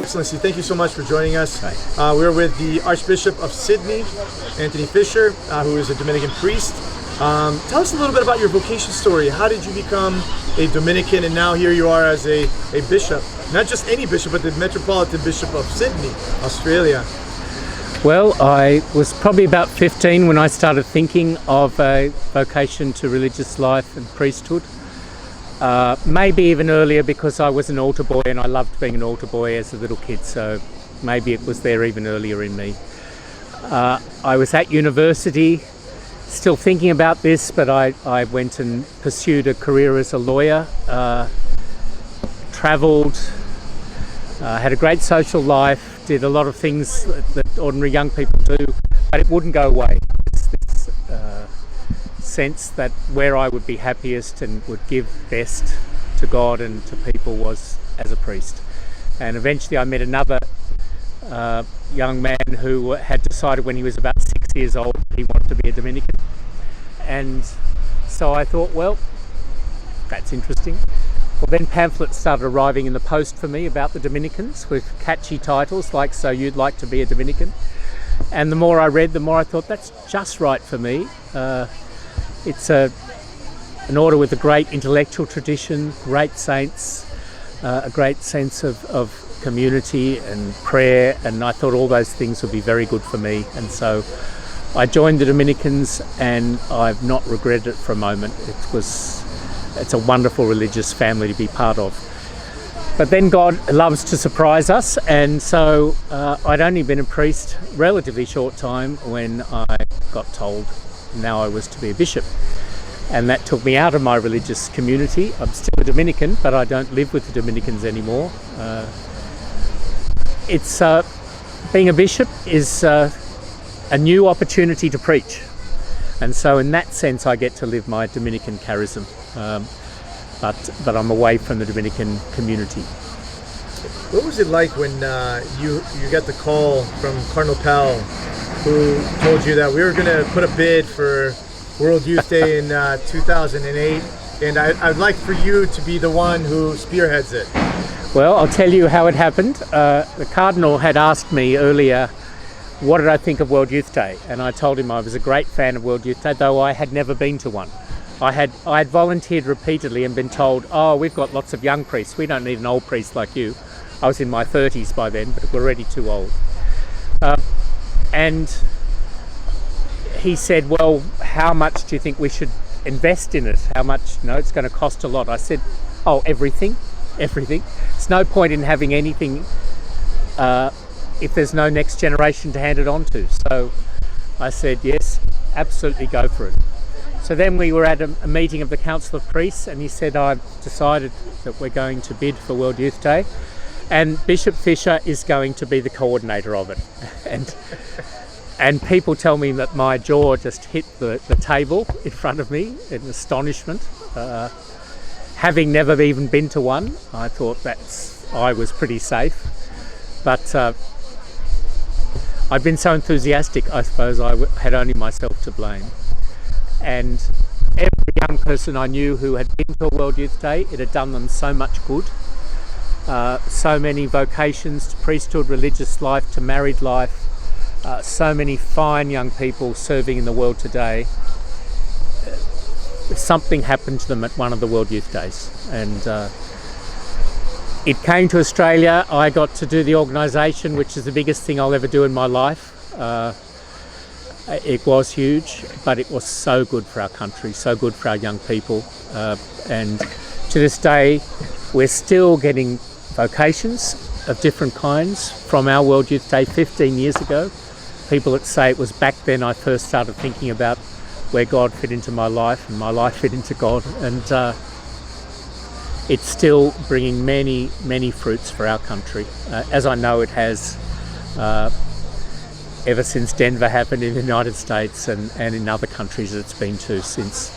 Excellency, thank you so much for joining us. We're with the Archbishop of Sydney, Anthony Fisher, who is a Dominican priest. Tell us a little bit about your vocation story. How did you become a Dominican, and now here you are as a bishop? Not just any bishop, but the Metropolitan Bishop of Sydney, Australia. Well, I was probably about 15 when I started thinking of a vocation to religious life and priesthood. Maybe even earlier, because I was an altar boy and I loved being an altar boy as a little kid, so maybe it was there even earlier in me. I was at university still thinking about this, but I went and pursued a career as a lawyer, travelled, had a great social life, did a lot of things that ordinary young people do, but it wouldn't go away. This sense that where I would be happiest and would give best to God and to people was as a priest. And eventually I met another young man who had decided when he was about 6 years old he wanted to be a Dominican. And so I thought, well, that's interesting. Well, then pamphlets started arriving in the post for me about the Dominicans with catchy titles like "So You'd Like to Be a Dominican." And the more I read, the more I thought, that's just right for me. It's an order with a great intellectual tradition, great saints, a great sense of community and prayer, and I thought all those things would be very good for me. And so I joined the Dominicans, and I've not regretted it for a moment. It's a wonderful religious family to be part of. But then God loves to surprise us, and so I'd only been a priest a relatively short time when I got told now I was to be a bishop. And that took me out of my religious community. I'm still a Dominican, but I don't live with the Dominicans anymore. Being a bishop is a new opportunity to preach. And so in that sense, I get to live my Dominican charism. But I'm away from the Dominican community. What was it like when you got the call from Cardinal Pell, who told you that we were going to put a bid for World Youth Day in 2008, and I'd like for you to be the one who spearheads it? Well, I'll tell you how it happened. The Cardinal had asked me earlier, what did I think of World Youth Day? And I told him I was a great fan of World Youth Day, though I had never been to one. I had volunteered repeatedly and been told, oh, we've got lots of young priests, we don't need an old priest like you. I was in my 30s by then, but we're already too old. And he said, well, how much do you think we should invest in it? How much, it's going to cost a lot. I said, oh, everything. It's no point in having anything if there's no next generation to hand it on to. So I said, yes, absolutely go for it. So then we were at a meeting of the Council of Priests, and he said, I've decided that we're going to bid for World Youth Day, and Bishop Fisher is going to be the coordinator of it. And people tell me that my jaw just hit the table in front of me in astonishment. Having never even been to one, I thought I was pretty safe. But I'd been so enthusiastic, I suppose I had only myself to blame. And every young person I knew who had been to a World Youth Day, it had done them so much good. So many vocations to priesthood, religious life, to married life. So many fine young people serving in the world today. Something happened to them at one of the World Youth Days, and it came to Australia. I got to do the organisation, which is the biggest thing I'll ever do in my life. It was huge, but it was so good for our country, so good for our young people, and to this day we're still getting vocations of different kinds from our World Youth Day 15 years ago. People that say it was back then I first started thinking about where God fit into my life and my life fit into God, and it's still bringing many fruits for our country, as I know it has ever since Denver happened in the United States and in other countries that it's been to since.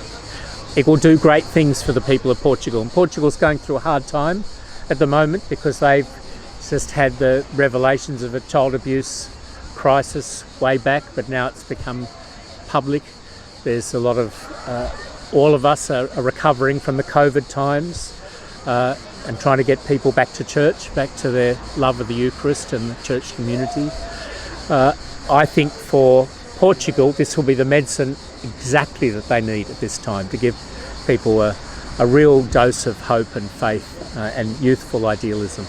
It will do great things for the people of Portugal. And Portugal's going through a hard time at the moment because they've just had the revelations of a child abuse crisis way back, but now it's become public. There's a lot of, all of us are recovering from the COVID times and trying to get people back to church, back to their love of the Eucharist and the church community. I think for Portugal, this will be the medicine exactly that they need at this time to give people a real dose of hope and faith and youthful idealism.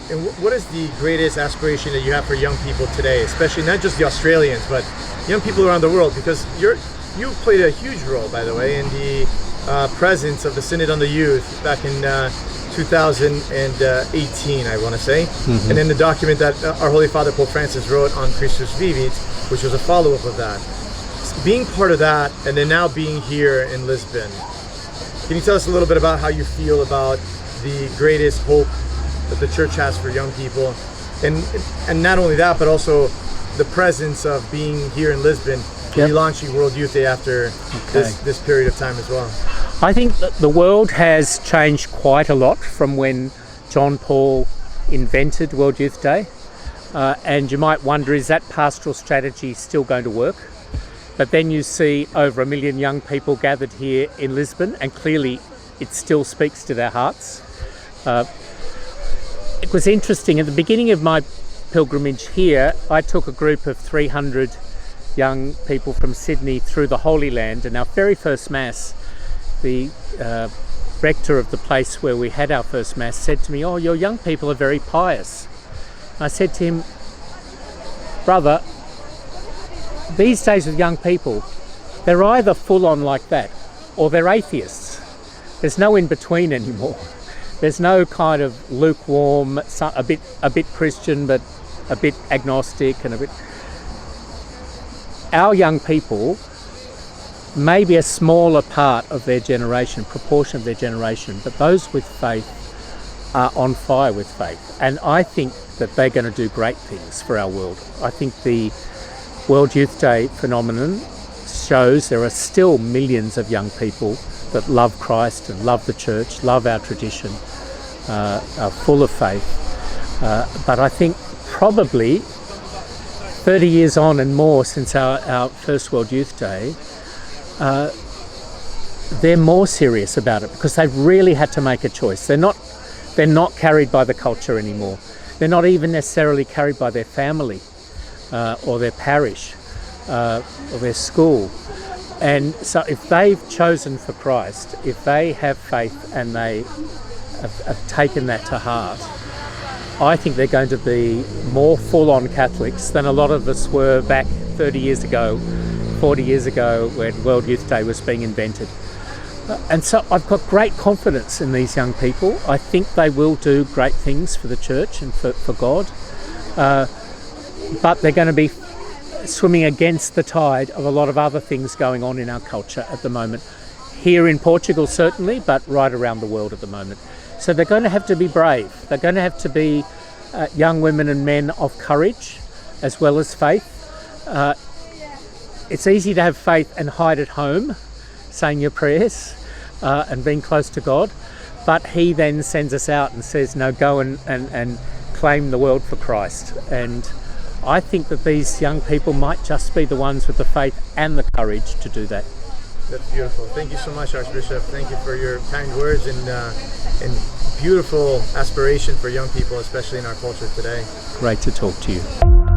And what is the greatest aspiration that you have for young people today, especially not just the Australians, but young people around the world? Because you played a huge role, by the way, in the presence of the Synod on the Youth back in 2018, I want to say. Mm-hmm. And then the document that our Holy Father Pope Francis wrote on Christus Vivit, which was a follow-up of that. Being part of that, and then now being here in Lisbon, can you tell us a little bit about how you feel about the greatest hope that the Church has for young people? And not only that, but also the presence of being here in Lisbon, relaunching World Youth Day after this period of time as well. I think that the world has changed quite a lot from when John Paul invented World Youth Day. And you might wonder, is that pastoral strategy still going to work? But then you see over 1 million young people gathered here in Lisbon, and clearly it still speaks to their hearts. It was interesting, at the beginning of my pilgrimage here, I took a group of 300 young people from Sydney through the Holy Land, and our very first Mass, the rector of the place where we had our first Mass said to me, "Oh, your young people are very pious." And I said to him, "Brother, these days with young people, they're either full on like that or they're atheists. There's no in between anymore. There's no kind of lukewarm, a bit Christian but a bit agnostic and a bit." Our young people, maybe a smaller part of their generation, proportion of their generation, but those with faith are on fire with faith. And I think that they're going to do great things for our world. I think the World Youth Day phenomenon shows there are still millions of young people that love Christ and love the Church, love our tradition, are full of faith. But I think probably 30 years on and more since our first World Youth Day, they're more serious about it because they've really had to make a choice. They're not carried by the culture anymore. They're not even necessarily carried by their family or their parish or their school. And so if they've chosen for Christ, if they have faith and they have taken that to heart, I think they're going to be more full-on Catholics than a lot of us were back 30 years ago, 40 years ago when World Youth Day was being invented. And so I've got great confidence in these young people. I think they will do great things for the Church and for God. But they're going to be swimming against the tide of a lot of other things going on in our culture at the moment. Here in Portugal certainly, but right around the world at the moment. So they're going to have to be brave. They're going to have to be young women and men of courage as well as faith. It's easy to have faith and hide at home, saying your prayers and being close to God. But he then sends us out and says, no, go and claim the world for Christ. And I think that these young people might just be the ones with the faith and the courage to do that. That's beautiful. Thank you so much, Archbishop. Thank you for your kind words and beautiful aspiration for young people, especially in our culture today. Great to talk to you.